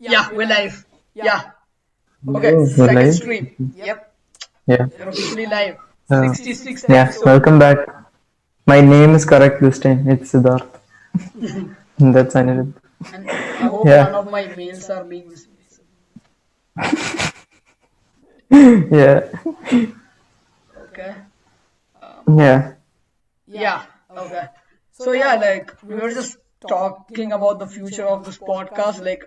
Yeah, we're live. Yeah. Okay, Oh, we're second live. stream. Yep, Yeah. we're officially live. Uh, 66th yeah. episode. Welcome back. My name is correct this time. It's Siddharth. That's Anirudh. And I hope none Yeah. of my mails are being misplaced. Yeah. Okay. Um, Yeah. yeah, okay. So, yeah, like, we were just talking about the future of this podcast. Like,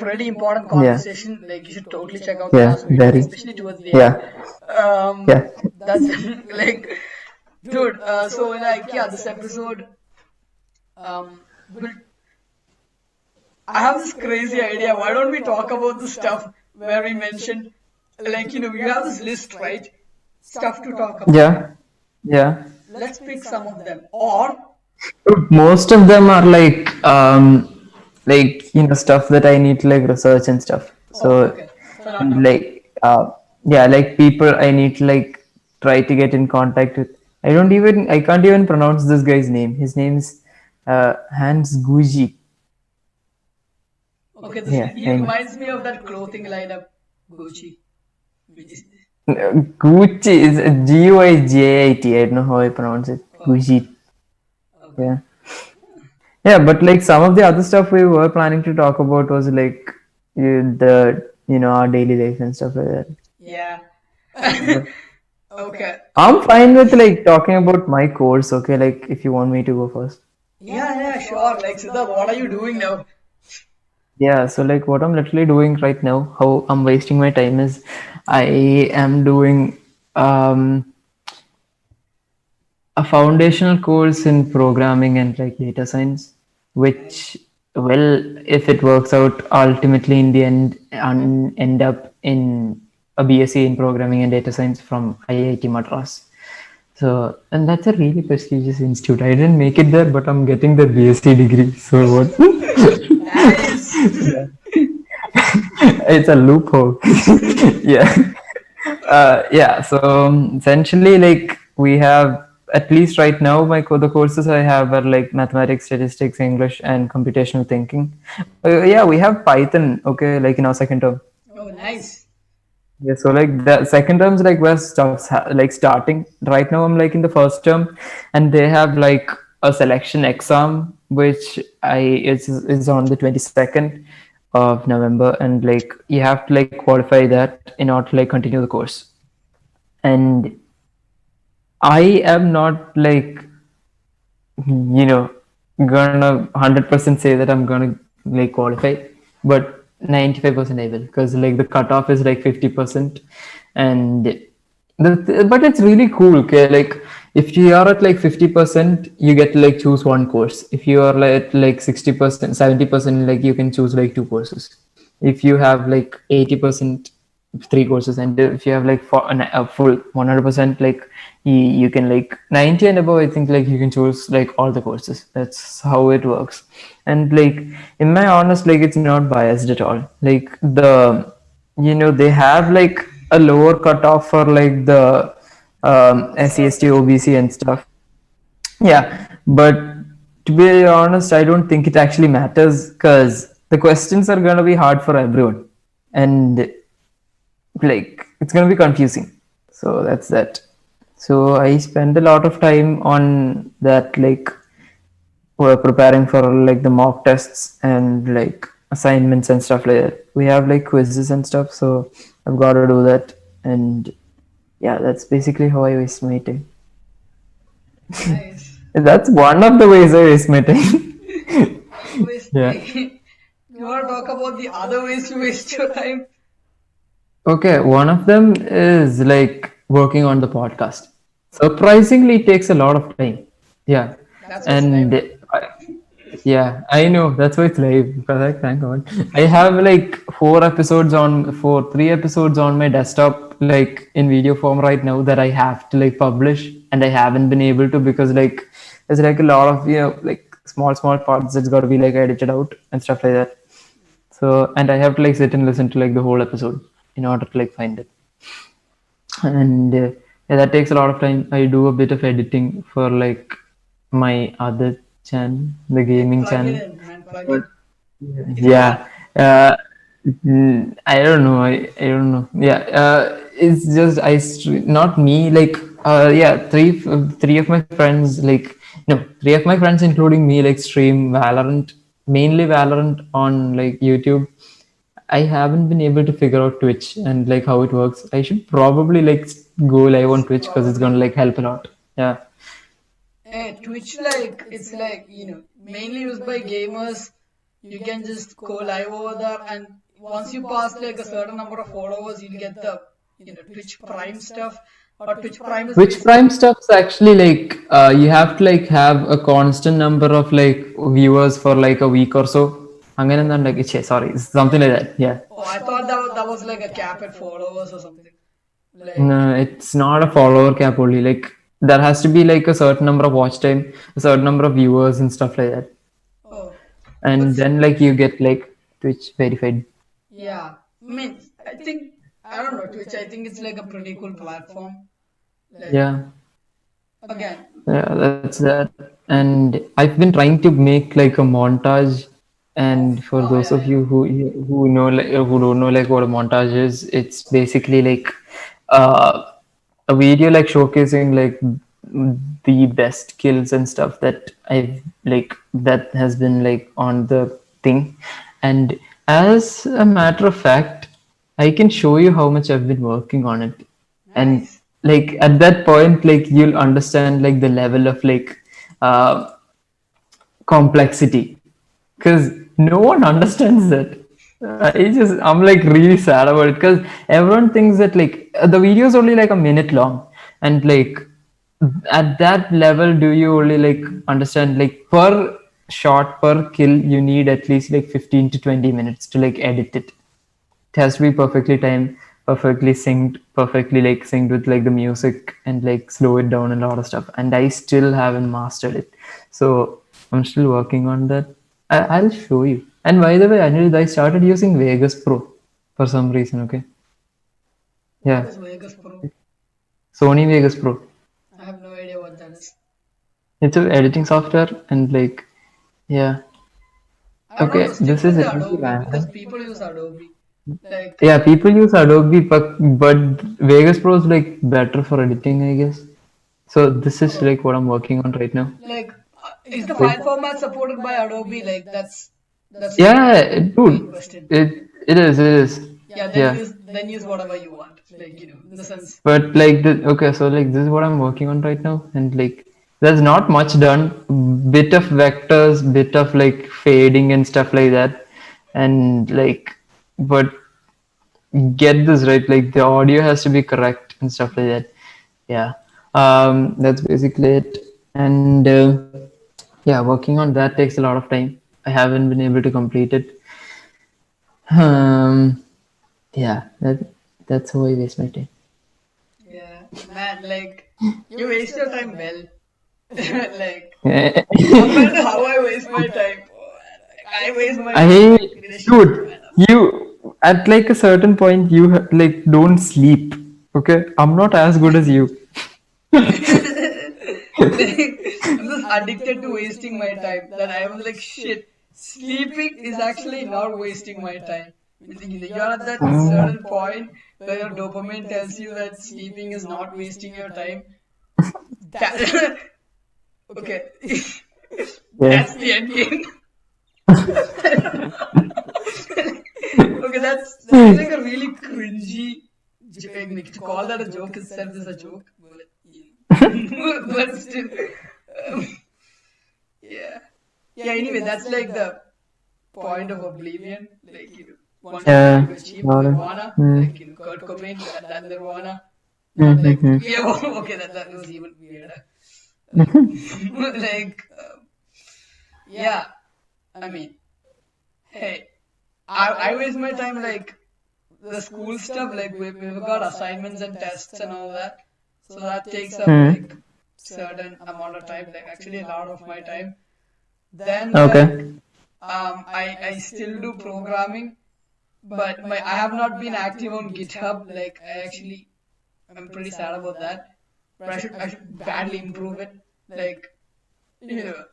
pretty important Yeah. conversation. Like, you should totally check out the Yeah. last video, Very. especially towards the end. Yeah. Yeah. That's like, dude. So, like, yeah, this episode will I have this crazy idea. Why don't we talk about the stuff where we mentioned, like, you have this list, right? Stuff to talk about. Yeah. Yeah. Let's pick some of them. Or, Most of them are like stuff that I need to like research and stuff. okay, So okay. So, not and, topic. yeah, like people I need to like try to get in contact with. I can't even pronounce this guy's name. His name is Hans Guji. Okay, this Yeah, he I know. reminds me of that clothing lineup, Gucci. Which is, Gucci is Guijit. I don't know how I pronounce it. oh, Guji. okay. Yeah. Yeah, but like some of the other stuff we were planning to talk about was like our daily life and stuff like that. Yeah. But Okay. I'm fine with like talking about my course, okay? Like if you want me to go first. Yeah, yeah, sure. Like, Siddharth, what are you doing now? Yeah, so like what I'm literally doing right now, how I'm wasting my time is I am doing um a foundational course in programming and like data science, which will, if it works out, ultimately in the end end up in a BSc in programming and data science from IIT Madras. So, and that's a really prestigious institute. I didn't make it there, but I'm getting the BSc degree. So what? Nice. It's a loophole. Yeah. Yeah. So essentially, like we have at least right now, the courses I have are like mathematics, statistics, English, and computational thinking. Yeah, we have Python. Okay, like in our second term. Oh, nice. Yeah, so like the second terms like where stuff's like starting. Right now I'm like in the first term, and they have like a selection exam which I is on the 22nd of November, and like you have to like qualify that in order to like continue the course. And I am not like you know gonna 100% say that I'm gonna like qualify, but 95% I will, because like the cutoff is like 50%. And but it's really cool, okay? Like if you are at like 50%, you get to like choose one course. If you are like at like 60%, 70%, like you can choose like two courses. If you have like 80%, three courses. And if you have like a full 100%, like you can like 90 and above, I think like you can choose like all the courses. That's how it works. And like in my honest, like it's not biased at all. Like they have like a lower cutoff for like the SC, Stuff ST, that you. OBC and stuff. Yeah, but to be honest, I don't think it actually matters, because the questions are gonna be hard for everyone, and like it's gonna be confusing. So that's that. So I spend a lot of time on that, like we're preparing for like the mock tests and like assignments and stuff like that. We have like quizzes and stuff, so I've got to do that. And yeah, that's basically how I waste my time. Nice. That's one of the ways I waste my time. Yeah. Obviously. You want to talk about the other ways you waste your time? Okay, one of them is like working on the podcast. Surprisingly, it takes a lot of time. Yeah. That's why it's live And now. yeah, I know that's why it's live, because like thank God. I have like three episodes on my desktop, like in video form right now, that I have to like publish, and I haven't been able to, because like there's like a lot of like small parts that's got to be like edited out and stuff like that. So, and I have to like sit and listen to like the whole episode in order to like find it. And yeah, that takes a lot of time. I do a bit of editing for like my other channel, the Like, gaming plug it channel. in, man. Plug But in. It's hard. yeah, uh, I don't know. I don't know. Yeah, it's just not me. Like, yeah, three of my friends, like, no, three of my friends, including me, like, stream Valorant, mainly Valorant on like YouTube. I haven't been able to figure out Twitch and like how it works. I should probably like go live on It's Twitch because it's gonna probably like help a lot. Yeah. Twitch, like it's like mainly used by gamers. You can just go live over there, and once you pass like a certain number of followers, you'll get the Twitch Prime stuff. Or Twitch Prime is Which Prime basically stuff's actually like you have to like have a constant number of like viewers for like a week or so. അങ്ങനെ എന്താ like sorry, something like that. Yeah. I thought that was like a cap at followers or something. Like No, it's not a follower cap only. Like there has to be like a certain number of watch time, a certain number of viewers and stuff like that. oh, but And then like you get like Twitch verified. yeah, I mean, I don't know Twitch. I think it's like a pretty cool platform. Like Yeah. again, Yeah, that's that. And I've been trying to make like a montage. And for oh those yeah, of yeah. you who know like who don't know like what a montage is, it's basically like uh, a video like showcasing like the best kills and stuff that I've like that has been like on the thing. And as a matter of fact, I can show you how much I've been working on it. And Nice, like at that point, like you'll understand like the level of like complexity because no one understands that. I'm like really sad about it because everyone thinks that like the video is only like a minute long, and like at that level, do you only like understand like per shot per kill you need at least like 15 to 20 minutes to like edit it. It has to be perfectly timed, perfectly synced, perfectly like synced with like the music and like slow it down and a lot of stuff. And I still haven't mastered it. So I'm still working on that. I'll show you. And by the way, Anil, I started using Vegas Pro for some reason. Okay. what Yeah. is Vegas Pro? Sony Vegas Pro. I have no idea what that is. It's an editing software and like, yeah. I would Okay. always stick This with is a the little Adobe because random. people use Adobe. Like, Yeah, people use Adobe, but Vegas Pro is like better for editing, I guess. So this is oh, like what I'm working on right now. like, is the file format supported by Adobe? Like, that's like Yeah, main dude, question. it is. Yeah, Yeah, then use whatever you want. Like, in the sense. but like okay, so like this is what I'm working on right now, and like there's not much done. Bit of vectors, bit of like fading and stuff like that, and like, but get this right, like the audio has to be correct and stuff like that. Yeah, that's basically it, and yeah, working on that takes a lot of time. I haven't been able to complete it. Um, yeah, that's how I waste my time. Yeah, man, like, you waste your time well. Like, I, compared to how I waste my time. Like, I waste my time like in a shit dude, manner. you at like a certain point you like don't sleep. Okay, I'm not as good as you. Like, I'm just addicted to wasting my time. That I was like, shit, sleeping is actually not wasting my time. You're at that certain point where your dopamine tells you that sleeping is not wasting your time. That, okay, Yeah. that's the end game. Okay, that's like a really cringy. Like, to call that a joke itself is a joke, but but still, um, yeah, yeah. Anyway, that's like the point of oblivion. Like once Yeah. you achieve Got it. nirvana, Hmm. like Kurt Cobain, that nirvana. Not like Mm-hmm. yeah. Okay, that was even weirder. Like yeah. I mean, hey, I waste my time like the school stuff. Like we've got assignments and tests and all that, so that takes up like Hmm. certain amount of time. Like actually a lot of my time. Then like Okay. I still do programming, but I have not been active on GitHub. Like I'm pretty sad about that. But I should badly improve it. Like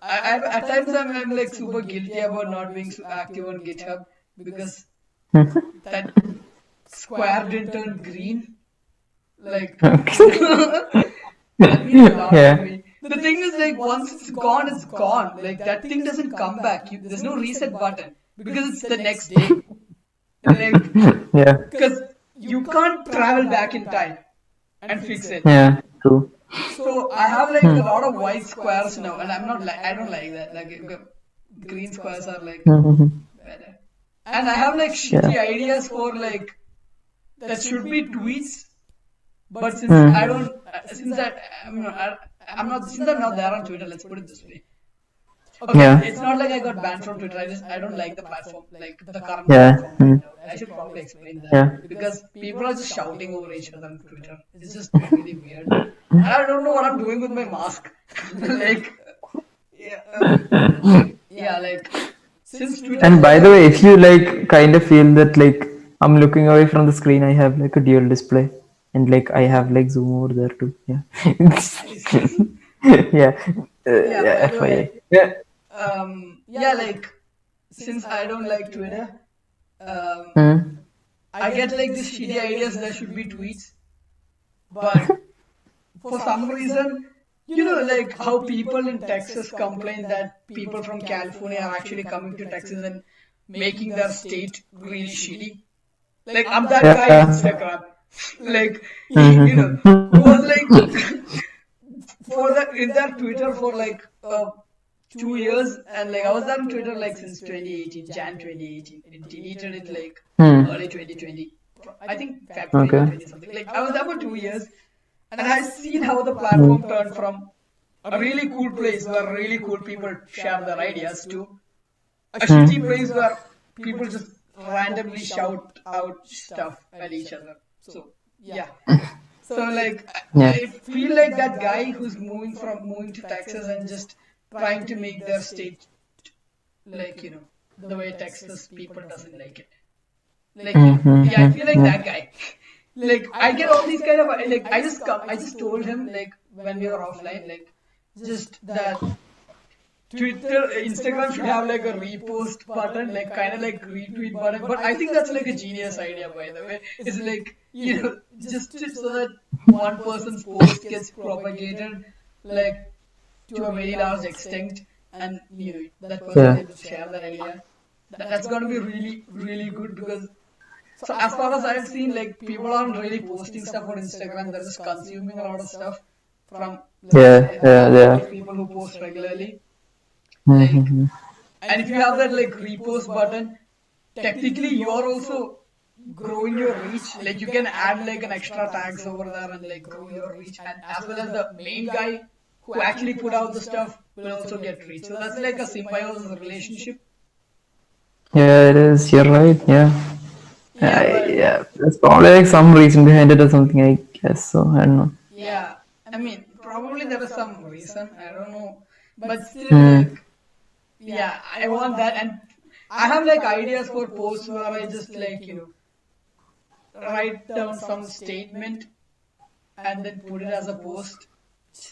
at times I'm like super guilty about not being active on GitHub because That square didn't turn green. Like, Okay. that means a lot to Yeah. me. The thing is, like, once it's gone, it's gone. Like, that thing doesn't come back. There's no reset button because it's the next day. Like, Yeah. because you can't travel back in time and fix it. Yeah. True. So I have like a lot of white squares now, and I don't like that. Like, green squares are like Mhm. better. And I have like Yeah. shitty ideas for like that should be tweets, but Mm. since I'm not since I'm not there on Twitter, let's put it this way. Okay, Yeah. it's not like I got banned from Twitter. I don't like the platform, like the current Yeah. platform right Mm. now. I should probably explain that Yeah. because people are just shouting over each other on Twitter. It's just really weird. And I don't know what I'm doing with my mask. Like, yeah, yeah, like since Twitter And is by like the a way, if you like kind of feel that like I'm looking away from the screen, I have like a dual display, and like I have like zoom over there too. Yeah. nice, nice. Yeah. Yeah, Yeah. by the FYI. way, Yeah. yeah, like since I don't like Twitter, um, Mm. I get like these shitty ideas that should be tweets, but for some reason, like how people in Texas complain that people from California are actually coming to Texas and making their state really shitty. Like, I'm that guy on Yeah. Instagram. Like, who was Mm-hmm. like, for that in that Twitter for like 2 years, and like I was there on Twitter like since 2018, Jan 2018. I deleted it like Hmm. early 2020. I think Feb Okay. 2020 something. Like I was there for 2 years, and I've seen how the platform turned from a really cool place where really cool people share their ideas to a shitty place Hmm. where people just randomly shout out stuff at each other. So yeah. So like Yeah. I feel like that guy who's moving to Texas and just trying to make their state like the way Texas people doesn't like it. Like yeah, I feel like Mm-hmm. that guy. Like I get all these kind of like I just told him like when we were offline like just that Twitter, Instagram should have like a repost button, like kind of like retweet button. But I think that's like a genius idea, by the way. It's like, so that one person's post gets propagated like to a very large extent, and that person is Yeah. able to share that idea. That's going to be really, really good because, so as far as I've seen, like people aren't really posting stuff on Instagram, they're just consuming a lot of stuff from, let's Yeah. say, Yeah. a lot Yeah. of people who post regularly. Like, Mm-hmm. and if you have that like repost button, technically you're also growing your reach. Like you can add like an extra tags over there and like grow your reach, and as well as the main guy who actually put out the stuff will also get reach. So that's like a symbiosis relationship. Yeah, it is. You're right. Yeah. Yeah, but Yeah. There's probably like some reason behind it or something, I guess. So I don't know. yeah, I mean probably there is some reason. I don't know, but still Hmm. like yeah, I want that, and I have like ideas for posts where I just like write down some statement and then put it as a post,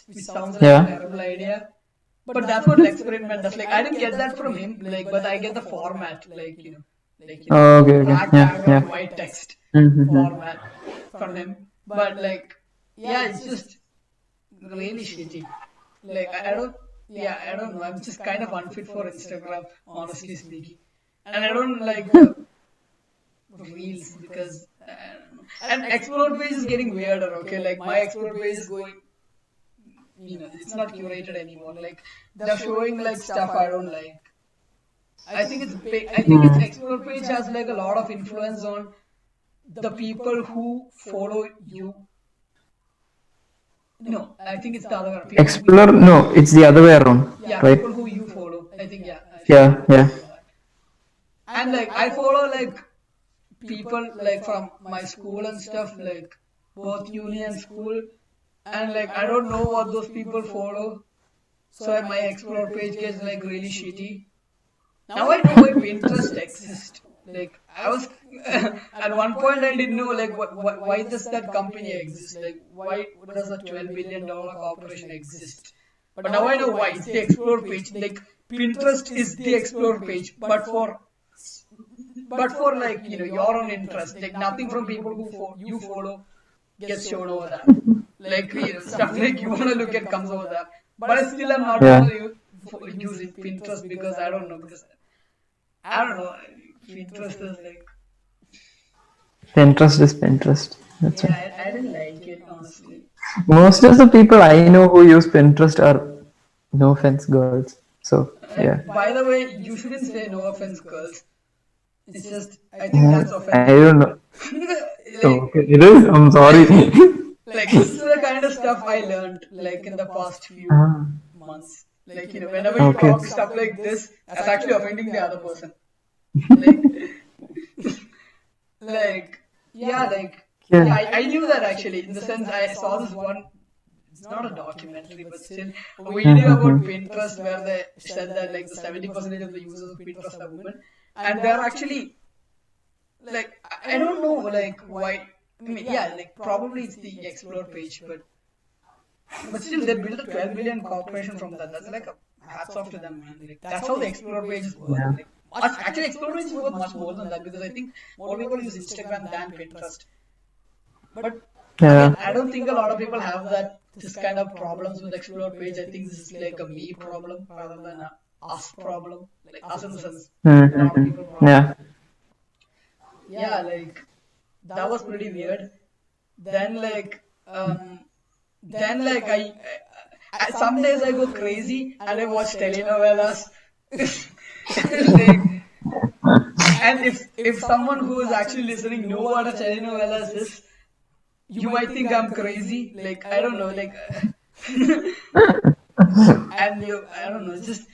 which sounds like a Yeah. terrible idea. But that's what experiment does. Like I didn't get that from him, like, but I get the format, Oh, okay. Okay. black Yeah. Yeah. background, white text Mm-hmm. format from him. But like, yeah, it's just really shitty. Like I don't, yeah, I don't know. I'm just kind of unfit for Instagram, honestly speaking, and I don't like the reels because I don't know. And explore page is getting weirder. Okay, like my explore page is going, it's not curated anymore. Like they're showing like stuff I don't like. I think its explore page has like a lot of influence on the people who follow you. No, I think it's the other way. People who you Explorer? follow. No, it's the other way around, Yeah, right? people who you follow. I think yeah, I should Yeah. probably Yeah. follow that. And like I follow like people like from my school and stuff, like both uni and school, and like I don't know what those people follow. So my explore page gets like really shitty. Now I know why Pinterest exists. Like I was at one point I didn't know like why does that company exist? Like why does a $12 billion corporation exist? But now I know why. It's the explore page. Like Pinterest is the explore page, but for but for like your own interest, like nothing from people who you follow gets shown over there. Like stuff like you want to look at comes over there, but I still am not Yeah. gonna use it Pinterest because I don't know, because I don't know, Pinterest is like, Pinterest is Pinterest. That's yeah, right. I didn't like it honestly. Most of the people I know who use Pinterest are, no offense, girls. So yeah. By the way, you shouldn't say no offense, girls. It's just I think Yeah, that's I offensive. don't know. Like, Okay, it is. I'm sorry. like this is the kind of stuff I learned like in the past few Ah, months. Like whenever you okay. talk stuff like this, that's actually offending the other person. Like, like yeah, Yeah. I knew that actually. In the sense, I saw this one. It's not a documentary, but still a video about Mm-hmm. Pinterest where they said that like the 70% of the users of Pinterest are women, and they're actually like I don't know like why. I mean, yeah, like probably it's the explore page, but still they built a 12 billion corporation from that. That's like a hats off to them, man. Like that's how the explore page is worth. Yeah. Like actually, explore page is worth much more than that because I think more people use Instagram than Pinterest. But Yeah. again, I don't think a lot of people have that this kind of problems with explore page. I think this is like a me problem rather than a us problem. Like us in the sense a lot of Mm-hmm. people problem. Yeah. Yeah, like that was pretty weird. Then like then like some days I go crazy and I watch telenovelas. Like, and if someone who is actually listening know what a telenovelas is, you might think I'm crazy. Like I don't know, like and I don't know, just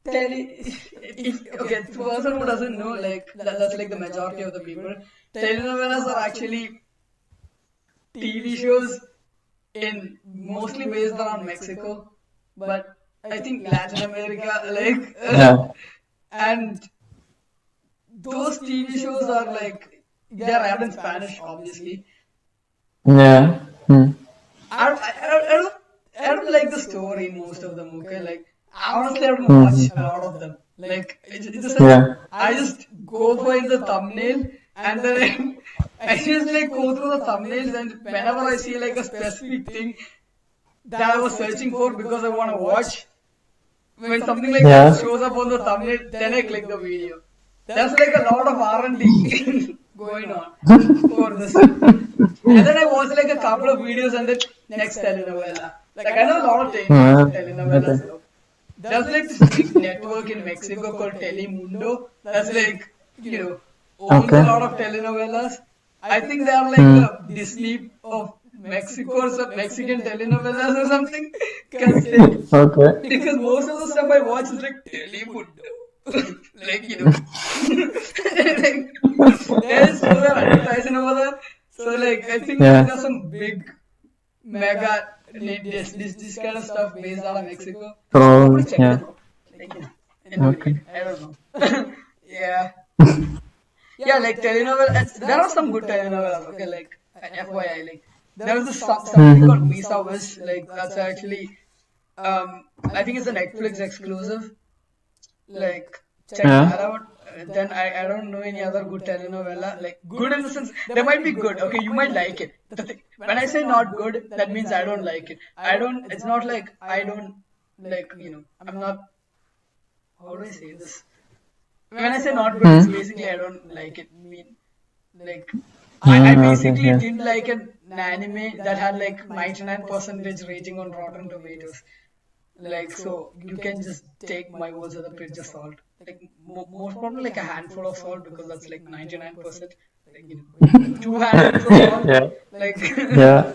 if okay, the person who doesn't know, like that's like the majority of the people. Telenovelas are actually TV shows in mostly based around Mexico, but I think Latin America, like, Yeah. and those TV shows are like they're aired in Spanish, obviously. Yeah. Hmm. I don't like the story in most of them. Okay, like honestly, I don't watch a Mm-hmm. lot of them. Like in the sense, Yeah. I just go find the thumbnail and then I just like go through the thumbnails, and whenever I see like a specific thing that I was searching for because I want to watch, when something like that Yeah. shows up on the thumbnail, then I click the video. There's like a lot of R&D going on for this. And then I watch like a couple of videos and then next telenovela. Like I know a lot of telenovelas. Okay. So there's like this big network in Mexico called Telemundo. That's like owns a Okay. lot of telenovelas. I think they are like Hmm. the Disney of Mexico or some Mexican telenovelas or something. Okay. Because most of the stuff I watch is like Telemundo. Like like there's so they're advertising over there. So like I think Yeah. there's some big mega this kind of stuff based out of Mexico. So Probably. probably check Yeah. them out. Like anyway, Okay. I don't know. Yeah. Yeah, like telenovelas. There are some good telenovelas. Okay, like FYI, like there was something called Mm-hmm. Visa Wish. Like that's actually I think it's a Netflix exclusive. Like check Yeah. that out. Then I don't know any other good telenovela. Like good in the sense they might be good. Okay, you might like it. When I say not good, that means I don't like it. I don't. It's not like I don't like. I'm not. How do I say this? When I say not good, it's Hmm. basically I don't like it. I mean, like I Okay. basically Yeah. didn't like an anime that had like 99% rating on Rotten Tomatoes. Like so, you can just take my words with a pinch of salt. Like most probably like a handful of salt because that's like 99%. Like two handfuls of salt. Yeah. Like Yeah.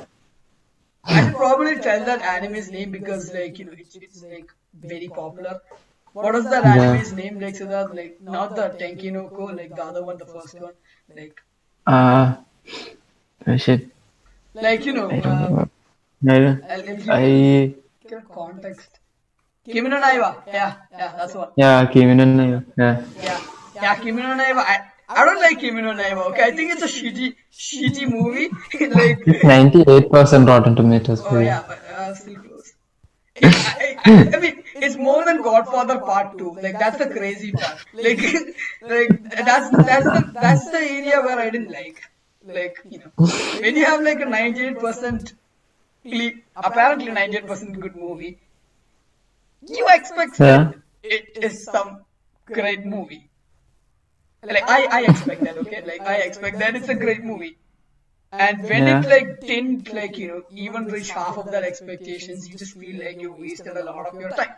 I should probably tell that anime's name because like it's like very popular. What is that Yeah. anime's name? Like Siddharth, like not the Tenki no Ko, like the other one, the first one. Like Uh, shit. like I don't know. I'll give I give context. Kimi no Naiwa. Yeah, that's one. yeah, Kimi no Na- yeah. Yeah, Kimi no Naiwa. I don't like Kimi no Naiwa. Okay, I think it's a shitty movie. Like 98% Rotten Tomatoes. oh Yeah. yeah, but still close. I mean, it's more than Godfather Part 2. Like that's the crazy part. Like that's the area where I didn't like. Like, when you have like a 98% apparently 98% good movie, you expect that Yeah. it is some great movie. Like I expect that, okay? Like I expect that it's a great movie. And when it Yeah. like didn't like, even reach half of that expectations, you just feel like you wasted a lot of your time.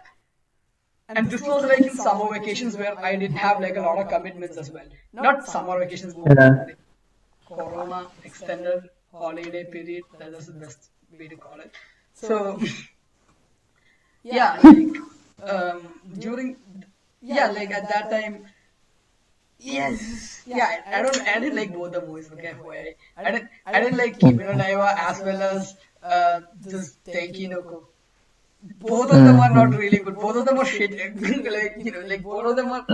And this was like in summer vacations where I didn't have like a lot of commitments as well. Not summer vacations, more Yeah. like Corona extended holiday period. That is the best way to call it. So yeah, like during like at that time, yes, yeah, I didn't like both the movies. Okay, I didn't like Kimi no Naiva as well as this Tenki no Ko. Both of them are not Mm-hmm. really good. Both of them are shit. Like, like both of them are,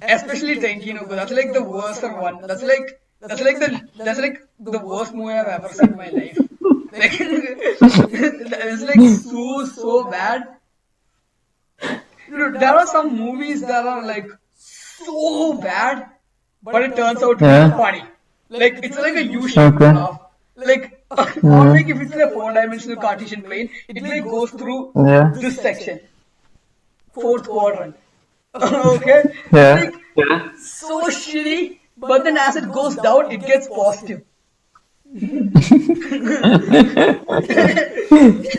especially Tenki no Ko. That's like the worst one. That's like the worst movie I've ever seen in my life. Like it's like so bad. There are some movies that are like so bad, but it turns out to be Yeah. funny. Like it's like a U-shaped Okay. laugh. Like or like Mm. if it's a four-dimensional Cartesian plane, it like goes through Yeah. this section, fourth quadrant. Okay, it's Yeah. like so shitty, but then as it goes down, it gets positive. Like,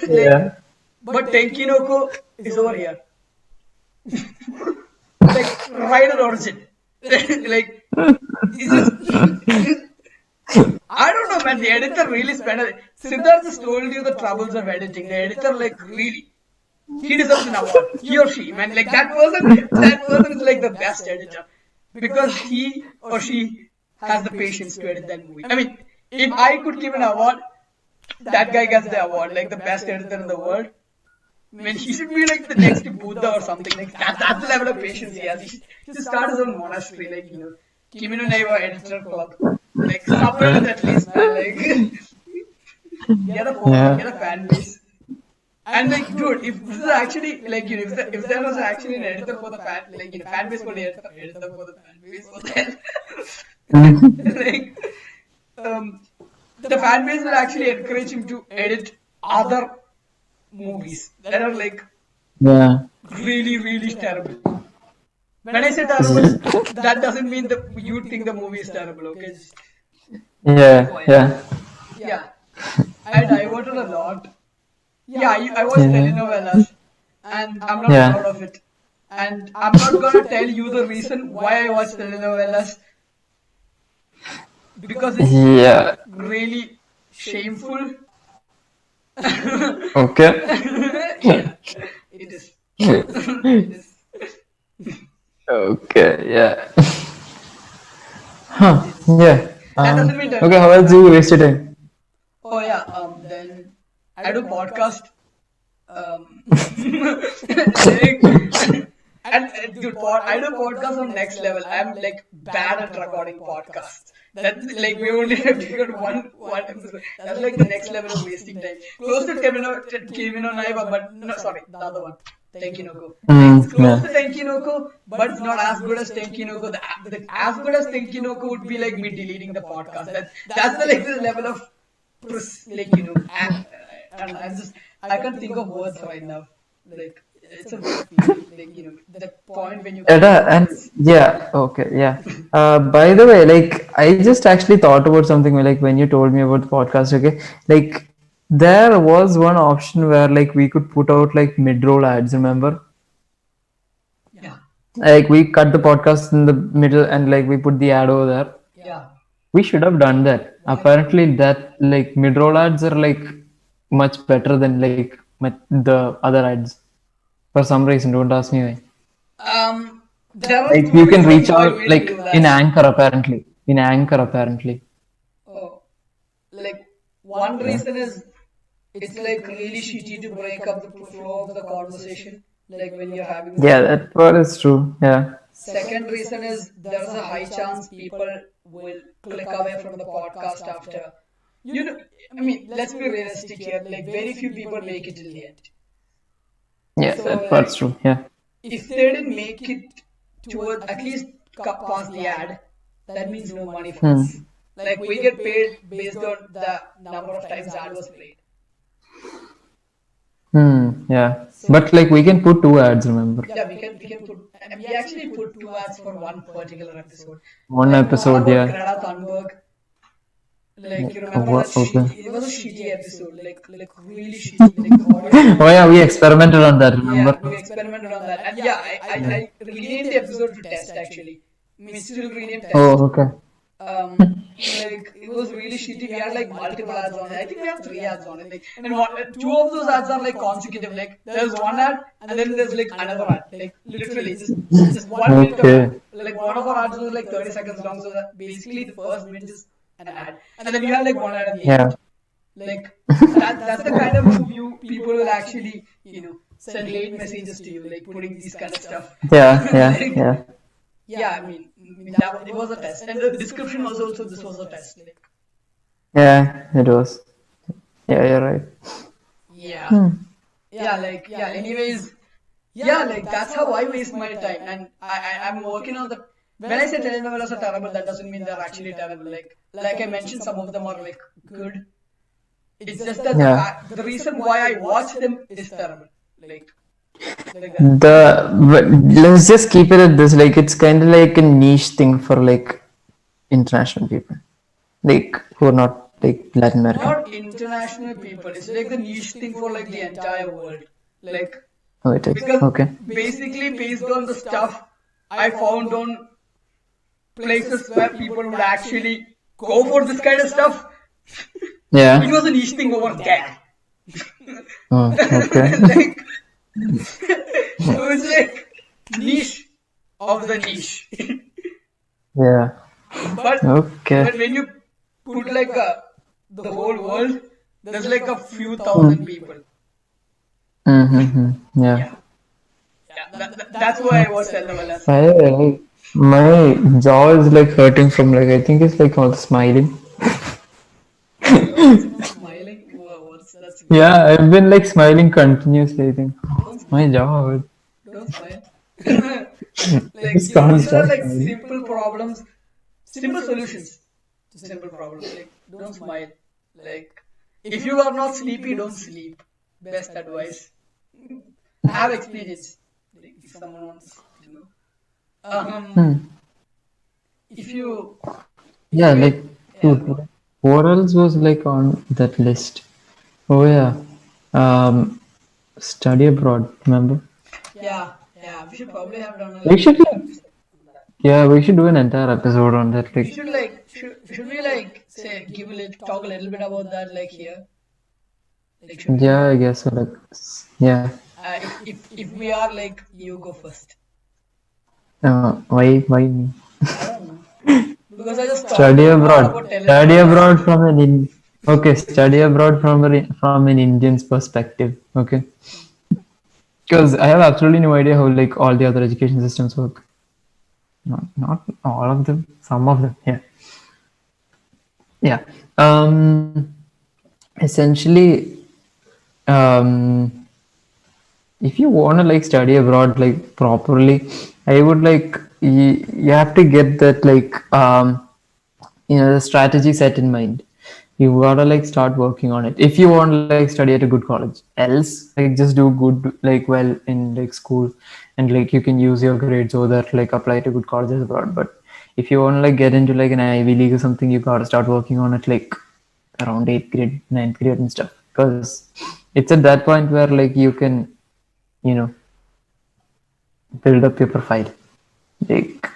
Yeah. but Tenkinoko is over here, like right at origin. Like, it's just I don't know, man. The editor really spent it. Siddharth just told you the troubles of editing. The editor, like, really, he deserves an award. He or she, man. Like that person is like the best editor because he or she has the patience to edit that movie. I mean, if I could give an award, that guy gets the award, like the best editor in the world. I mean, he should be like the next Buddha or something. Like that's the level of patience he has. He should start his own monastery, like Kimi no Naiva Editor Club. Like subreddit at least, man. Like get a following, Yeah. get a fan base. And like, dude, if this is actually like if there was actually an editor for the fan, like fan base for the editor for the fan base, what the hell? Mhm. Like, um, the fan base will actually encourage him to edit other movies that are like Yeah. really terrible. When I say terrible, that doesn't mean that you think the movie is terrible. Okay, just Yeah. FYI. Yeah. Yeah, I diverted a lot. Yeah, I watched Yeah. telenovelas, and I'm not proud Yeah. of it. And I'm not gonna tell you the reason why I watch telenovelas because it's Yeah. really shameful. Okay. Yeah, it is. It is. Okay. Yeah. Huh. It is. Yeah. That doesn't mean Okay. How else telenovelas do are you bad. waste your time? Oh yeah. Then I do podcast. Um, like, and dude, I do podcasts on next level. I'm like bad at recording podcasts. That like we only have to get one episode. That's like the next level of wasting time. Close to Kevino Naiva, but no, sorry, the other one. Tenkinoko. Like it's close Yeah. to Tenkinoko, but it's not as good as Tenkinoko. As good as Tenkinoko would be like me deleting the podcast. That's the like the level of like I don't know. I can't think of words right now. Like it's a weird feeling. Like the point when you can't think of And words. yeah, okay, yeah. By the way, like I just actually thought about something like when you told me about the podcast, okay? Like there was one option where like we could put out like mid-roll ads, remember? Yeah, Like we cut the podcast in the middle and like we put the ad over there. yeah. We should have done that. Why? Apparently that like mid-roll ads are like much better than like the other ads. For some reason, don't ask me why. There are Like two you can reasons reach why out we didn't like do in that. Anchor apparently. In Anchor apparently. Oh, like one Yeah. reason is it's like really shitty to break up the flow of the conversation. Like when you're having a Yeah, discussion. that part is true. Yeah. Second reason is there's a high chance people will click away from the podcast after. I mean, let's be realistic here. Like, very few people make it till the end. Yeah, So that part's like true. Yeah. if they didn't make it toward at least past the ad, that means no money for Hmm. us. Like we get paid based on the number of times ad was played. Hmm. Yeah. So But like we can put two ads, remember? yeah, we can put, and we actually put two ads for one particular episode. One Like one episode, about yeah. Greta Thunberg. Like Yeah. you remember that What? Okay. it was a shitty episode, like really shitty. Like the audio was Oh yeah, we experimented on that, yeah, remember? we experimented on that, and yeah, I renamed the episode to Test actually. I mean, still renamed Test. Oh, okay. Like it was really shitty. We had like multiple ads on it. I think we have three ads on it. Like, and one, two of those ads are like consecutive. Like there's one ad, and then there's like another ad. Like literally, just 1 minute of ad. Okay. Like one of our ads was like 30 seconds long, so that basically the first minute is an ad, and then you have like one ad at the Yeah. end. Like that's the kind of view people will actually send hate messages to you, like putting these kind of stuff. Yeah. Yeah. Like, Yeah. yeah, I mean that it was a test, and the description was also this was a test. Like Yeah. It was. Yeah, you're right. yeah, Hmm. yeah, like yeah. Anyways, yeah, like that's how I waste my time, and I'm working on the. When I say telenovelas are terrible, that doesn't mean they're actually terrible. Like I mentioned, some of them are like good. It's just that Yeah. the reason why I watch them is terrible. Like that. But let's just keep it at this. Like, it's kind of like a niche thing for like international people, like who are not like Latin American. Not international people. It's like the niche thing for like the entire world. Like Oh, it is. because Okay. basically based on the stuff I found on places where people would actually go for this kind of stuff, Yeah. it was a niche thing over there. Oh, okay. Like it was like niche of the niche. Yeah. But Okay. when you put like the whole world, there's like a few thousand people. Mm-hmm. Yeah. Yeah, that's why I watched telenovelas. Like, my jaw is like hurting from like I think it's like all the smiling. Yours is not smiling. What's that's weird. Yeah, I've been like smiling continuously. I think my jaw hurt. Don't smile. I Like just can't these are stop like smiling. simple problems, simple solutions to simple problems. Like don't smile. Like if you are not sleepy, don't sleep. Best advice. Have experience. Like, if someone wants to know. Hmm. If you Yeah, get like yeah, dude, what else was like on that list? Oh yeah, study abroad. Remember? yeah, we should probably have done We like should entire like, episode on that. yeah, we should do an entire episode on that. We Like, should like should we like say give a little talk a little bit about that like here? Like should we do yeah, that? I guess so. Like, yeah. If we are like you go first. Why me? I don't know. Because I just talked Study a lot abroad. about Study telenovelas. abroad from an okay. Study abroad from an Indian's perspective. Okay. Because I have absolutely no idea how like all the other education systems work. Not all of them. Some of them. Yeah. Yeah. Essentially, um, if you want to like study abroad like properly, I would like you have to get that like the strategy set in mind. You gotta like start working on it if you want to like study at a good college. Else, like just do good like well in like school, and like you can use your grades over there to like apply to good colleges abroad. But if you want to like get into like an Ivy League or something, you gotta start working on it like around 8th grade, 9th grade and stuff. Because it's at that point where like you can, you know, build up your profile. Like,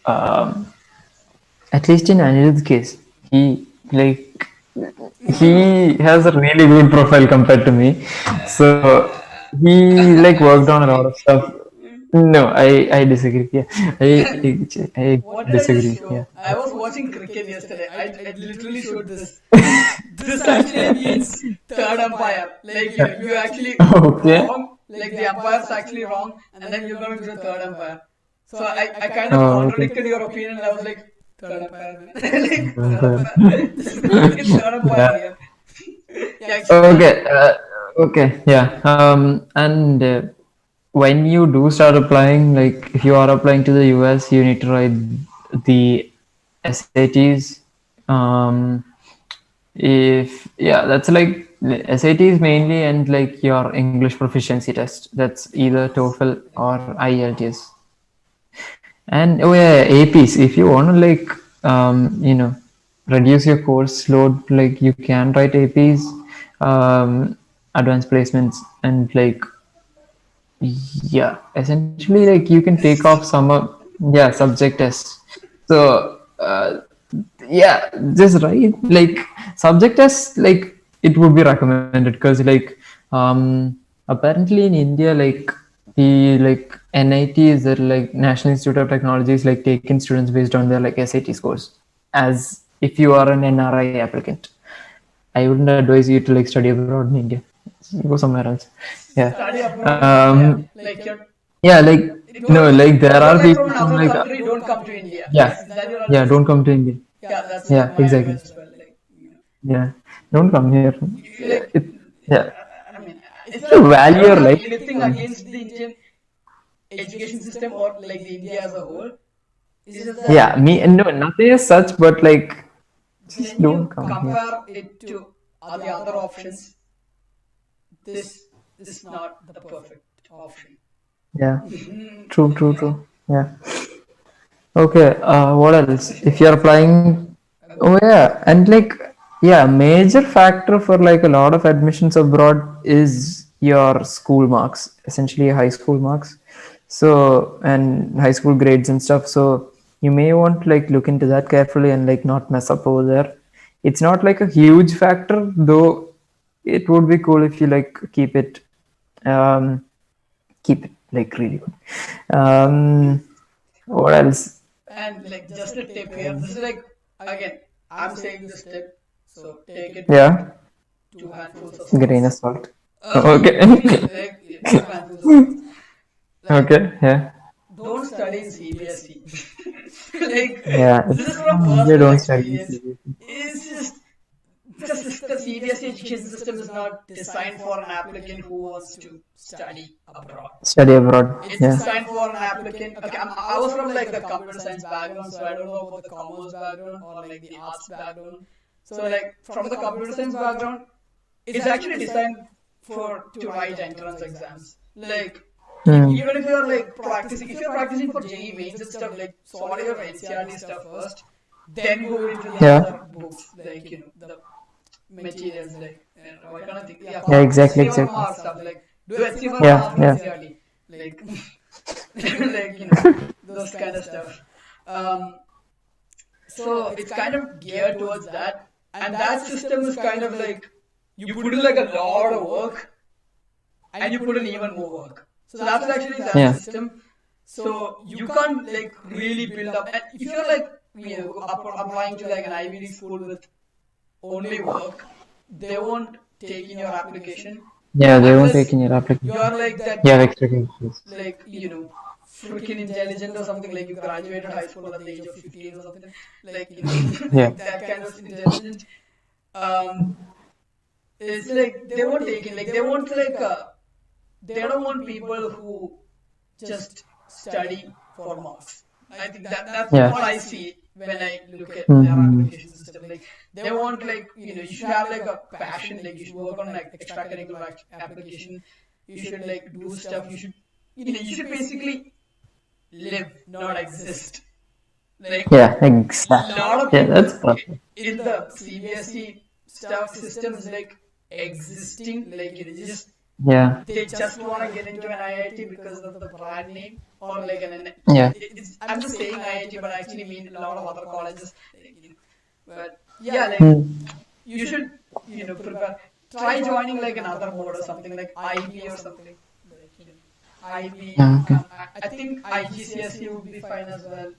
at least in Anirudh's case, he has a really good profile compared to me. So he like worked on a lot of stuff. No, I disagree. Yeah, I What did I just disagree. Yeah. show? I was watching cricket yesterday. I literally showed this. This actually means third umpire. Like you actually Okay. wrong. Like the umpire's actually wrong, and then you're going to the third umpire. So I kind of Oh, okay. contradicted your opinion, and I was like third umpire, man. Like third umpire. This is fucking third umpire Yeah. here. Yeah, explain. Okay. Okay, yeah. And when you do start applying, like if you are applying to the US, you need to write the SATs. Um, if yeah, that's like SATs mainly, and like your English proficiency test. That's either Yes. TOEFL or IELTS. And oh yeah, APs. If you want to like reduce your course load, like you can write APs, advanced placements, and like yeah, essentially like you can take off some of yeah subject tests. So yeah, just write like subject tests like it would be recommended because like apparently in India like the like NIT is the like National Institute of Technology is like taking students based on their like SAT scores as if you are an NRI applicant. I wouldn't advise you to like study abroad in India. Go somewhere else. Yeah. Study abroad in India. Like you're Yeah, like no, don't like there if you're are like from people an from unknown like country, don't come to India. yeah, Is that your yeah, advice? don't come to India. Yeah, that's Yeah, like my exactly. advice as well. Like, Yeah, don't come here. like Yeah, I mean, it's to like I value don't your have life. anything against the Indian education system or like the India as a whole. It's just that Yeah, me no, nothing as such, but like just when don't you come here. compare it to the other options, this is not the perfect option. Yeah, true. Yeah. Okay, what else? If you're applying, oh yeah, and like yeah, major factor for like a lot of admissions abroad is your school marks, essentially high school marks. So and high school grades and stuff. So you may want to like look into that carefully and like not mess up over there. It's not like a huge factor, though. It would be cool if you like um, keep it like really good. What else? And like just a tip here, this is like again, I'm saying this tip, so take it with Yeah. two handfuls of Grain of salt. salt. Um, Okay. like two handfuls of salt. Like Okay. Yeah. don't study in CBSE. Like Yeah. this is from They personal don't study experience. seriously. It's just the CBSE education system is not designed for an applicant who wants to study abroad. Study abroad. It's Yeah. designed for an applicant. Okay, I was from like the computer science background, so I don't know about the commerce background or like the arts background. So like from the computer science background, it's actually designed for to write entrance exams. Like Hmm. even if you're like practicing, if you're practicing for JEE mains and stuff, like solve your NCRT stuff first, then go into the Yeah. other books, like the materials, like why can't I think? Yeah, Yeah. Exactly. Exactly. HCFR stuff, like do HCFR Yeah. after Yeah. NCRT, like like those kind of stuff. Um, so it's kind of geared towards that, and that system is kind of like you put in like a lot of work and you put in even more work. So that's actually that Yeah. system. So you can't like really build up. And if you're like applying to like an Ivy League school with only work, they won't take in your application Yeah. They won't take unless in your application. you're like that, You have extra credits. like freaking intelligent or something, like you graduated high school at the age of 15 or something, like Yeah. like that kind of intelligent. Um, it's like they won't take it. Like they won't like they don't want people who just study for marks. I think that's Yeah. what I see when I look at their Hmm. application system. Like they want like you should have like a passion. Like you should work on like extracurricular application. You should like do stuff. You should you should basically live, not exist. Like Yeah. Exactly. lot of Yeah. people That's perfect. in the CBSE stuff system is like existing. Like you just Yeah. they just want to get into an IIT because of the brand name or like Yeah. I'm just saying IIT, but I actually mean a lot of other colleges. Like, but yeah, like Hmm. you should prepare. Try joining like another board or something like IB or something. Like, IB. Yeah, okay. I think IGCSE would be fine as well.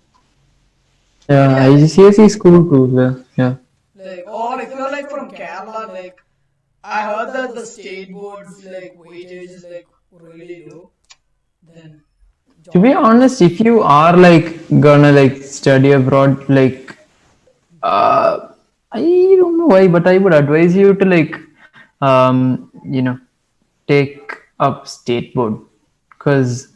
Yeah. Yeah, like, IGCSE is cool too. Yeah. Yeah. like or if you're like from Kerala, like I heard that the state board's like weightage is like really low. Then To be join. honest, if you are like gonna like study abroad, like I don't know why, but I would advise you to like, you know, take up state board because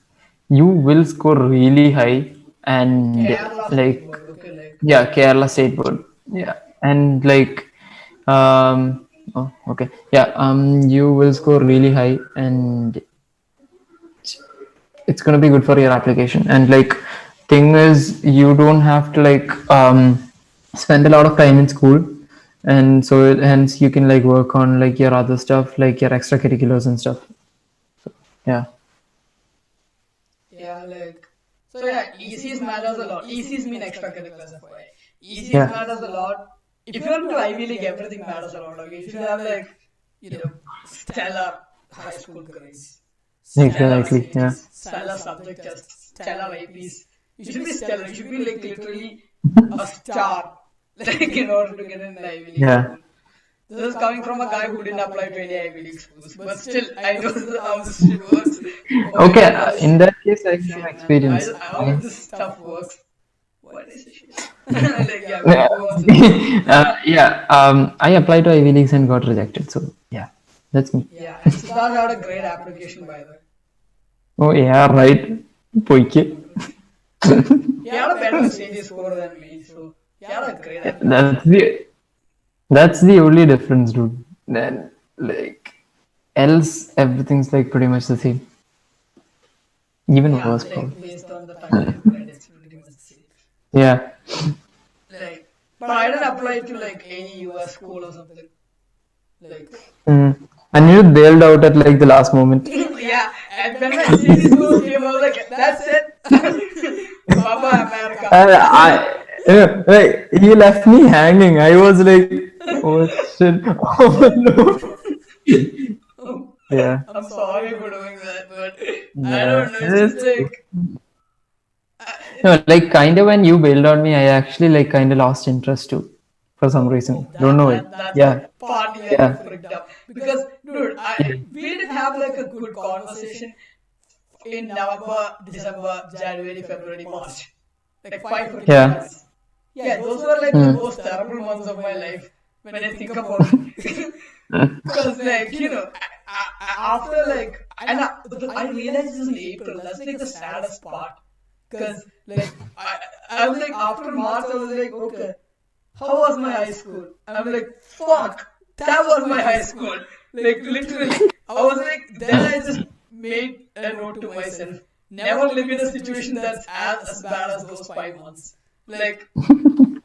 you will score really high and Kerala State like Board. Okay, like yeah, Kerala state board. Yeah, and like oh okay, yeah, you will score really high and it's gonna be good for your application. And like thing is you don't have to like spend a lot of time in school, and so hence you can like work on like your other stuff like your extracurriculars and stuff. Yeah. yeah, like so yeah, ECs matters a lot. ECs mean extracurriculars, FYI. ECs Yeah, matters a lot. If you're into Ivy League, everything matters a lot. Okay, you should have like stellar high school grades, stellar exactly. Yeah. CITs, stellar subject tests, stellar IPs. You should be stellar. You should be like literally a star, like in order to get in the Ivy League Yeah. school. This is coming from a guy who didn't apply to any Ivy League schools, but still, I know how this shit works. Okay, Okay, because in that case I have shit, man, experience. how Yeah. this stuff works. What is this shit? Like, yeah, go, Yeah. go on, Siddharth. Yeah. I applied to Ivy Leagues and got rejected. So yeah, that's me. Yeah, and Siddharth had a great application, by the way. Oh yeah, right. Poike. He had a better CG score than me, so he had a great application. That's the only difference, dude. Then like else everything's like pretty much the same. Even Yeah, worse, like probably. based on the time you applied, it's pretty much the same. Yeah. Like, but I didn't apply to like any US school or something. Like, Mm. And you bailed out at like the last moment. yeah, and when my CG score came, I was like, that's it. Baba America. Like, he left me hanging. I was like, oh shit, oh no. Yeah, I'm sorry for doing that, but I yeah. don't know. It's just like, No, like kind of when you bailed on me, I actually like kind of lost interest too, for some reason. Don't know it. that's Yeah, the part where you yeah, freaked out. Because, dude, we did have like a good conversation in November, December, January, February, March. Like 5 freaking yeah. months. Yeah, those were like the most terrible months of my life when I think about it. Because, like, after like, and I realized this in April. That's like the saddest part. Because, like, I was like, after March, I was like, okay, how was my high school? I'm like, fuck, that was my high school. Like, literally. I was like, then I just made a note to myself, never live in a situation that's as bad as those 5 months. Like,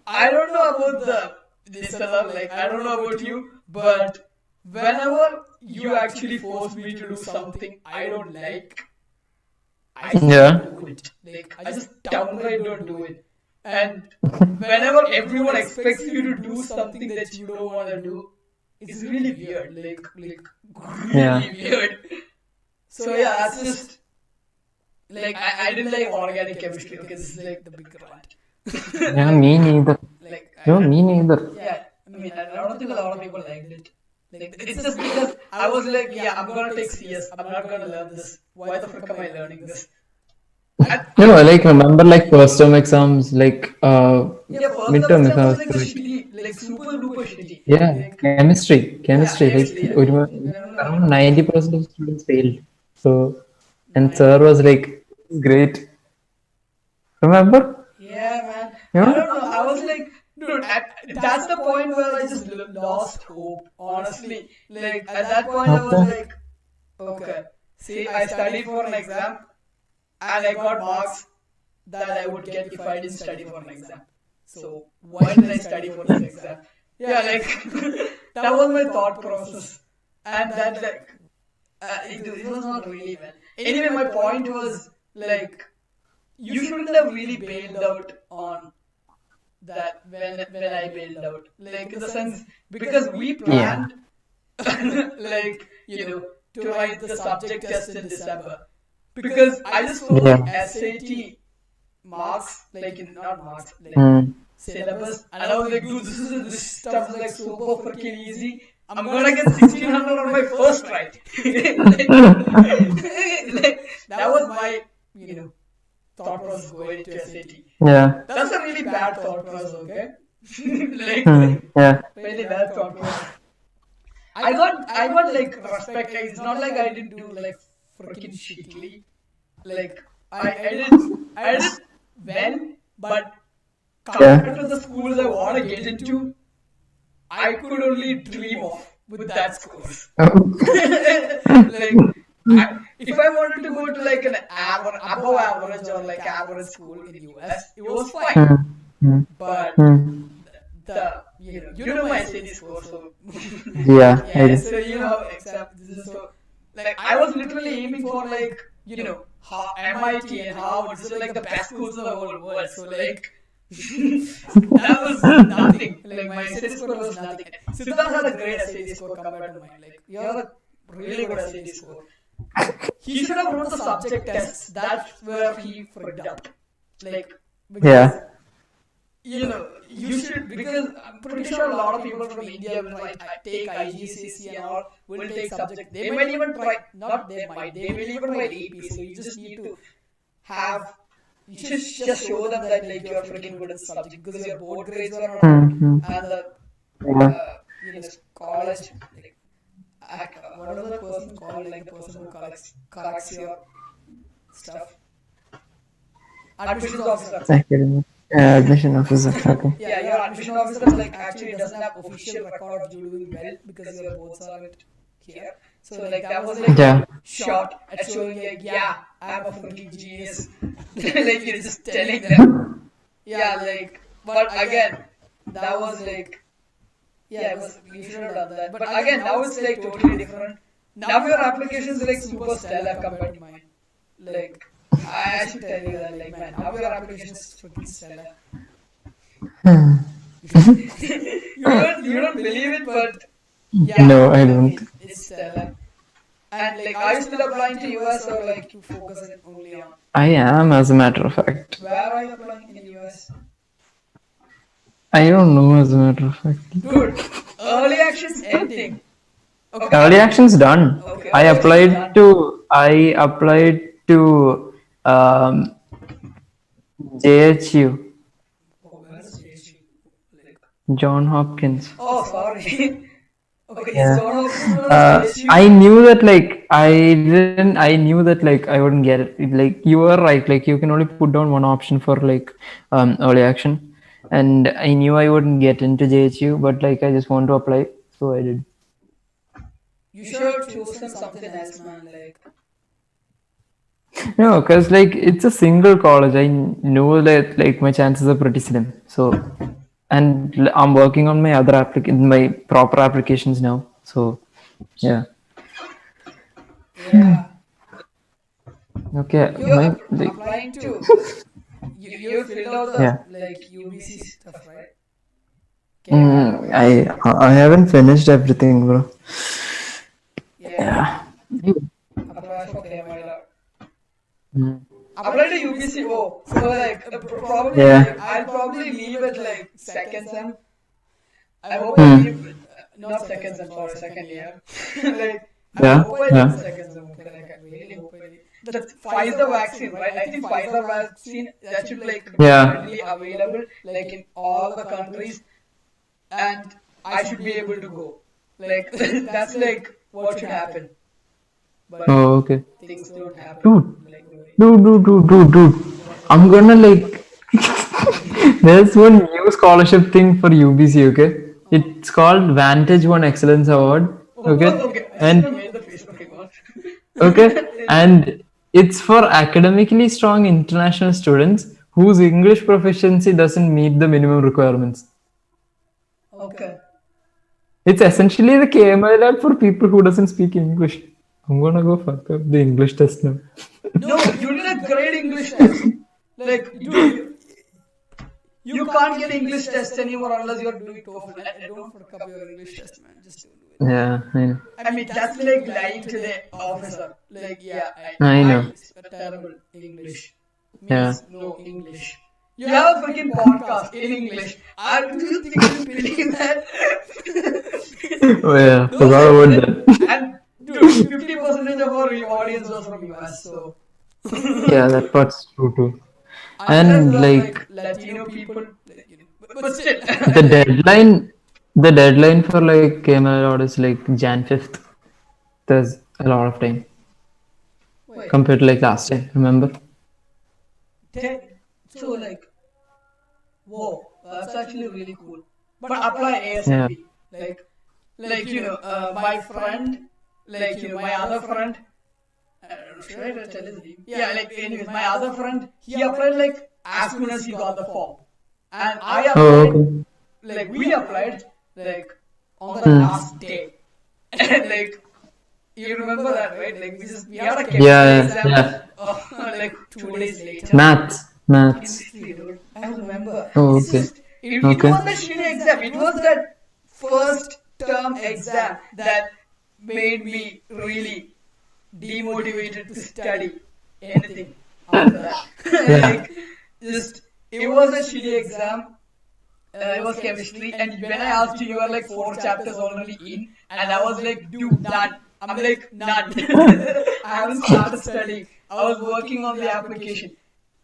I don't know about this other, like, I don't know about you, but whenever you actually force me to do something I don't like, I just Yeah. don't do it. Like, I just downright don't do it. And whenever everyone expects you to do something that you don't want to do, it's really weird. Like really Yeah. weird. So yeah, that's just like I didn't like organic chemistry. Okay, this is like the big rant. Yeah, me neither. Like No, me neither. yeah, I mean I don't think a lot of people liked it. Like it's just because I was like, yeah, I'm gonna take CS. I'm not gonna learn this. Why the frick am I learning this? No, like remember like first term exams, like Yeah, first midterm semester was exams. like the shitty, like super duper shitty. Yeah, Like chemistry, yeah, chemistry. Like chemistry. Yeah. around 90% of students failed. So, and sir 90. was like, great. Remember? Yeah, man. Yeah. I don't know. I was like, dude, that's the point where I just lost hope. Honestly, like at that point, I was Okay. like, okay, see, I studied for an exam, and I got marks that I would get if I didn't study for an exam. So why did I study for this exam? Yeah, like that was my thought process, and that like it was not really well. Anyway, my point was like you shouldn't have really bailed out on that when I bailed out. Like in the sense because we Yeah. planned like to write the subject test in December. Because I just saw Yeah. the SAT marks, like in not marks, like Mm. syllabus, and I was like, dude, this stuff is like super freaking easy. I'm gonna get 1600 on my first try. Like, that was my thought process going into SAT. Yeah. That's a really bad thought process, okay? Like Yeah. really bad thought process. I got like respect. Like, it's not like I didn't do like freaking shitly. Like I did well, but Yeah. compared to the schools I want to get into, I could only dream of with that scores. Like if I wanted to go to like an above average or like average school in US, it was fine. Hmm. Hmm. But Hmm. you know my SAT score, so Yeah, I yeah, do. so you know except this is so like I was literally aiming for like MIT and Harvard, so like the best schools in the whole world. So like that was nothing. Like my SAT score was nothing. Siddharth had a great SAT score compared to mine. Like you had a really good SAT score. He should have wrote the subject tests. That's where he freaked out. Like because Yeah. you should, because I'm pretty sure a lot of people from India will take IGCSE and all will take subject. They might even try, not they might, they will even write AP. So you just need to have, you should just show them that like you're freaking good at the subject because your board grades were not Hmm. up Hmm. and the Yeah. college like what is that person called, like the person who corrects your stuff, admissions officer. Academic admission officer. Okay. Yeah, your admission officer like actually doesn't have official record of you doing well because your boards aren't here. So like that was like Yeah. shot at showing like, yeah, I'm a freaking genius. Like you're just telling them. Yeah, like but again, that was like, yeah, it was, you should have done that. But again, now it's like totally different. Now your application is like super stellar compared to mine. Like I should tell you that, like man, now your application is freaking stellar. You don't believe it, but yeah, No, I don't. it's stellar. And like, are you still applying to US or like you focusing only on? I am, as a matter of fact. Where are you applying in US? I don't know, as a matter of fact. Dude, early action's ending. Okay. Early action's done. Okay, I early action's applied done. to. I applied to JHU, Oh, where's JHU? Like, John Hopkins. oh, sorry. Okay, it's Yeah. John Hopkins versus JHU. I knew that like I knew that like I wouldn't get it. Like you were right. Like you can only put down one option for like early action, and I knew I wouldn't get into JHU, but like I just want to apply, so I did. You should have chosen something else, man. Like, No, because like it's a single college. I know that like my chances are pretty slim. So, and I'm working on my other my proper applications now. So, yeah. yeah, Okay. you're My like applying to. You filled out the yeah. like UBC stuff, right? Can you I haven't finished everything, bro. yeah, Yeah. apply for KMI. Mm. Apply to UBC. Oh, so like probably Yeah. like, I'll probably leave it like second sem. I hope I Hmm. leave not second sem, sorry, second year. Like I Yeah. hope I leave Yeah. second sem. Okay, like I really hope I leave. The Pfizer vaccine, right? I think Pfizer vaccine that should like be Yeah. readily available like in all the countries, and I should be able to go. Like that's like what should happen. But Oh, okay. things don't happen. Dude, Like the way. dude. I'm gonna like. There's one new scholarship thing for UBC. Okay, it's called Vantage One Excellence Award. Okay, Okay. I should have and made the Facebook account. okay, and it's for academically strong international students whose English proficiency doesn't meet the minimum requirements. Okay. It's essentially the KMI lab for people who doesn't speak English. I'm gonna go fuck up the English test now. No, you did a great English test. Like, dude, you can't get English test anymore unless you're doing TOEFL. And don't fuck up your English test, man. Just don't do it. Yeah, I know. I mean, that's like lying to the officer. Like, yeah, I know. a terrible English. Yeah. Means no English. You have a freaking podcast in English. Do you think you believe that? Oh yeah, forgot about that. And dude, 50% of our audience was from US, so. Yeah, that part's true too. Unless And there are, like Latino people, but still. the deadline, The deadline for like KML lot is like Jan 5th. There's a lot of time Wait, compared to like last time. Remember? so like, whoa, that's actually really cool. But apply Yeah. ASAP. My friend, my other friend. Should I tell his name? Yeah, like anyways, my other friend, he applied like as soon as he got the form, and I Oh, applied okay. like we applied like on the Hmm. last day. Like you remember that, right? Like we had a chemistry Yeah, yeah, exam yeah. like 2 days later. Maths. Chemistry, dude. I remember. Oh, It's okay. just it Okay. was a shitty exam. It was that first term exam that made me really demotivated to study anything after that. Yeah. Like just it was a shitty exam. It was chemistry, and when I asked you, you were like 4 chapters already in, and I was like, dude, none. I'm like, none. I haven't started studying. I was working on the application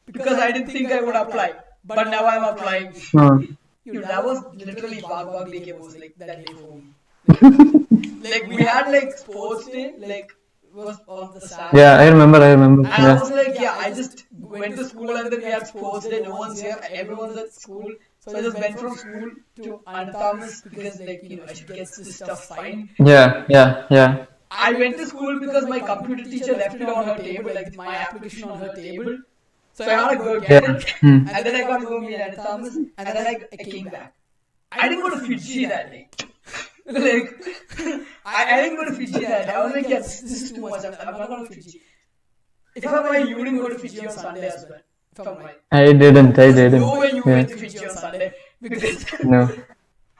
because I didn't think I would apply, but now I'm applying. Hmm. Dude, that was literally Bag Day was like that day for me. Like we had like sports day, like was on the Yeah, Saturday. I remember. I remember. And I Yeah. was like, yeah, I just went to school and then we had sports day. No one's here. Everyone's at school. So I just went from school to Anathamas because, like, I should get this stuff fine. Yeah. Yeah. Yeah. I went to school because my computer teacher left it on her table, like my application on her table. So I had to go get Yeah. it. Hmm. And then I got to go meet Anathamas. And then I came back. I didn't go to Fiji that day. Like, I didn't go to Fiji that day. I was like, yeah, this is too much. I'm not going to Fiji. If I'm right, you didn't go to Fiji on Sunday as well. If I'm right. I didn't. I There's didn't. no way you Yeah. went to Fiji on Sunday because No.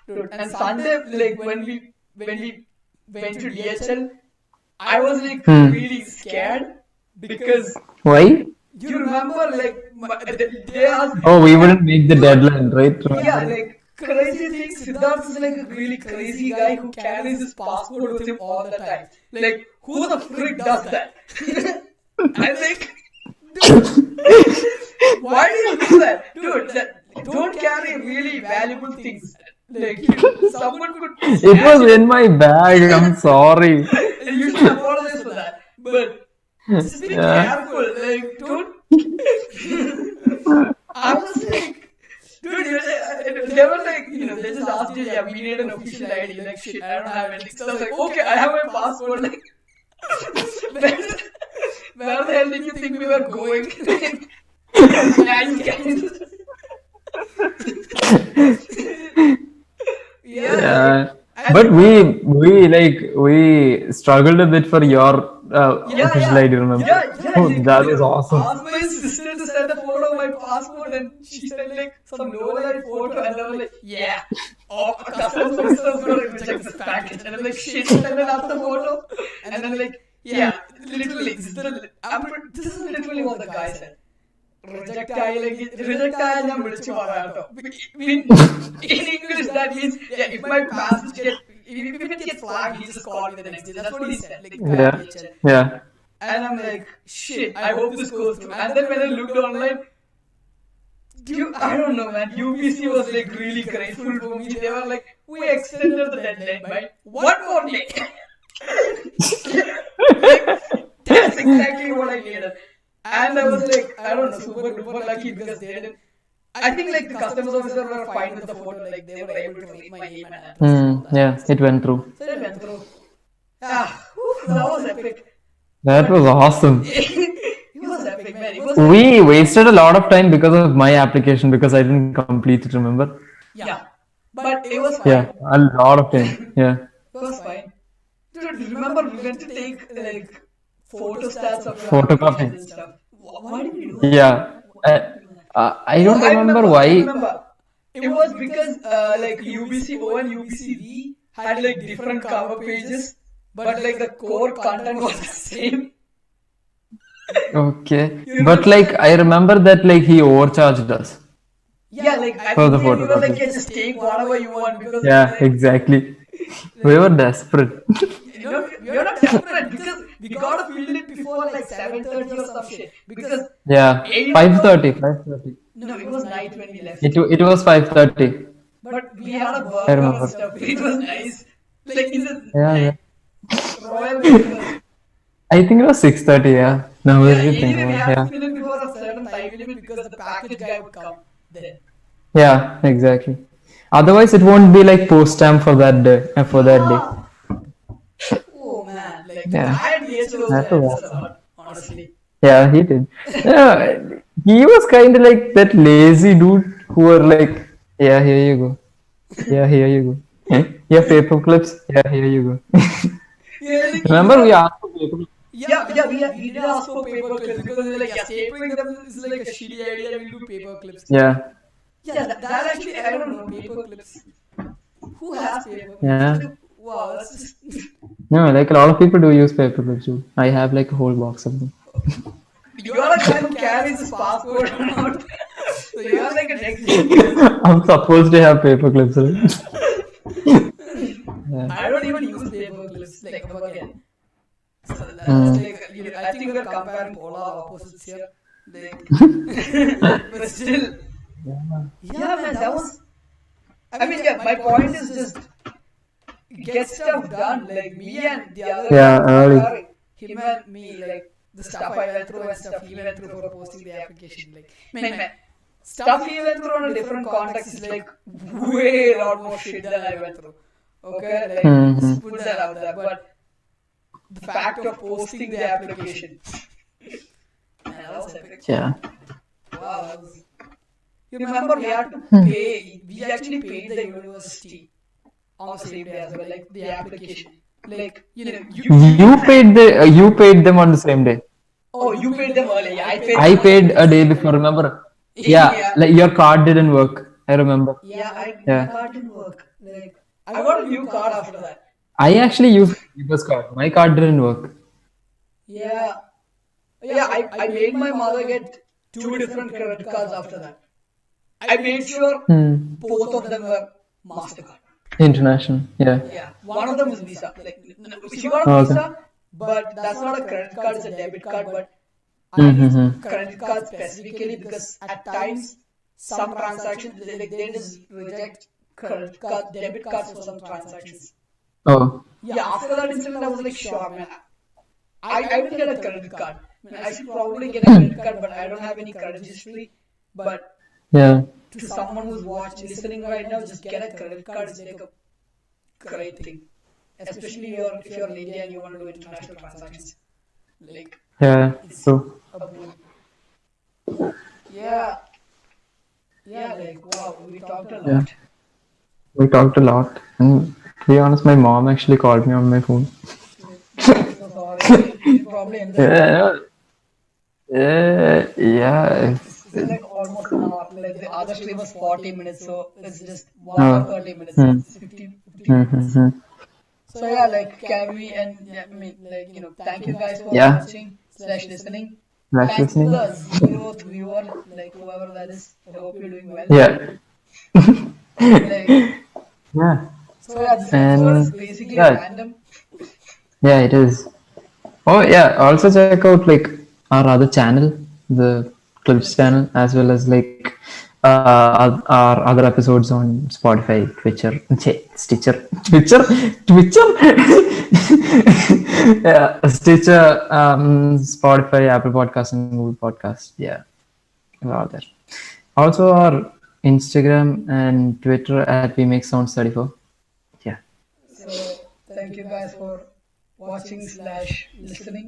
dude, and Sunday like when we went to DHL, I was like Hmm. really scared because Why? you remember like they asked Oh, we wouldn't make the deadline, right? yeah Remember? like crazy thing. Siddharth is like a really crazy guy who carries his passport with him all the time. Like who the frick does that? I'm like, dude, why do you do that, dude? Don't carry really valuable things. Like someone could It snatch was in my bag. I'm sorry. and you should apologize for that. But just be Yeah. careful. Like, don't. I was like, dude, they were like, they just asked you, yeah, we need an official ID. Like, shit, I don't have anything. So I was like, okay, I have my passport. Like, where, where the hell did you think we were going? Yeah. Yeah. And But we struggled a bit for your official ID. Remember? Oh, like, that was awesome. asked my sister to send a photo of my passport, and she sent like some low light photo, and I was like, yeah, oh, customer service is gonna reject this package, and I'm like, shit, send another photo, and then like, yeah, literally, this is literally what the guy said. Reject ആയ ഞാൻ വിളിച്ചു പറയാട്ടോ. In English that means yeah, if my passage if it gets flagged, he just called me the next day. That's what he said. Like Yeah. Yeah. and I'm like, shit, I hope this goes through. And then when I looked online, I don't know, man. UBC was like really grateful for me. They were like, we extended the deadline by one more day. Like, that's exactly what I needed. And I was like, I don't know, super duper lucky because they didn't. I think like the customs officer were fine with the photo, like they were able to read my name and address. Yeah, it went through. So it went through. Ah, that was epic. That was awesome. It was epic, man. It was We wasted a lot of time because of my application because I didn't complete it. Remember? yeah, but it was fine. Yeah, a lot of time. Yeah. It was fine. Dude, remember we went to take like photostats of your Photocopy. applications and stuff. Why did we do that? Yeah. I don't remember why. I remember. It was because like UBCO and UBCV had like different cover pages, but like the core content was the same. Okay. But like I remember that like he overcharged us. Yeah, like I For think the we were photocopy. like, yeah, just take whatever you want because Yeah, exactly. We were desperate. we were not desperate because we gotta fill it before like 7:30 or some shit. Because Yeah. 5:30. 5:30. no, it was night when we left. It was 5:30. but we had a I burger and remember. stuff. It was nice. Like in the Yeah, yeah. night, royal breakfast. I think it was 6:30. Yeah. Now Yeah, that you think anyway, we about it, had to yeah. finish before a certain time limit because the package guy would come then. Yeah, exactly. Otherwise, it won't be like post time for that day. For that day. Yeah. Oh man, like the Yeah. guy at DHL I also have to helped us watch. a lot, honestly. Yeah, he did. Yeah, he was kind of like that lazy dude who were like, yeah, here you go. Yeah, here you go. Yeah, paper clips. Yeah, here you go. Yeah, like if you Remember we are, asked for paper clips? we did ask for paper clips because we were like, yeah, stapling them is like a shitty idea. We'll do paper clips. Yeah, Yeah, that actually I don't know paper clips. Who has paper clips? yeah. Like, wow, that's just. No, like a lot of people do use paper clips too. I have like a whole box of them. You're a guy who carries his passport around. So you're like a next gen genius. I'm supposed to have paper clips, right? Yeah. I don't even use paper clips like again. So that's Mm. like I think we're comparing polar opposites here. Like, but still, yeah, man, that was. I mean, yeah, my point is just get stuff done. Like me and the other guy Yeah, who's early. comparing him and me, like the stuff I went through and stuff he went through for posting the application. Like, man, stuff he went through in a different context is like way a lot more shit than I went through. Okay, like Mm-hmm. just put that out there. But the fact of posting the application, man, that was epic. Yeah. Wow, that was. You remember we had to pay. We actually paid the university on the same day as well, like the application. Like You paid them on the same day. oh, you paid them early. Yeah, I paid I them on paid the a day before. Remember? Yeah, yeah. like your card didn't work. I remember. Yeah, my Yeah. card didn't work. Like I got a new card after that. I actually used Viva's card. My card didn't work. Yeah, yeah. I made my mother get two different credit cards after that. I made sure Hmm. both of them were Mastercard. International. Yeah. Yeah, one of them is Visa. Like she got a Oh, okay. Visa, but that's not a credit card; it's a debit card. But I use Mm-hmm. credit card specifically because at times some transactions like they just reject credit card, debit cards for some transactions. Oh. Yeah, after that incident, I was like, sure, man. I will get a credit card. I mean, I should probably get a credit card, but I don't have any credit history. But Yeah. to someone who's listening right now, just get a credit card. It's like a great thing, especially if you're in India and you want to do international transactions. Like, Yeah. So. a boon. Yeah, yeah, like wow, we talked a Yeah. lot. We talked a lot. And to be honest, my mom actually called me on my phone. I'm so sorry. We probably ended up. Yeah. Yeah. It's like almost an hour. Like the other stream was 40 minutes, so it's just 1 Oh. hour 30 minutes. Hmm. It's 50 minutes. Mm-hmm. So yeah, like can we and yeah, I mean like thank you guys for Yeah. watching slash listening. Nice Thanks to listening. the 0th viewer, like whoever that is. I hope you're doing well. Yeah. Like, Yeah. so yeah, this episode is And basically yeah, random. yeah, it is. Oh yeah, also check out like our other channel, the Clips channel, as well as like our other episodes on Spotify, Stitcher, yeah, Stitcher, Spotify, Apple Podcasts, and Google Podcasts. Yeah, we're all there. Also our Instagram and Twitter at We Make Sounds 34. Yeah. So thank you guys for watching slash listening.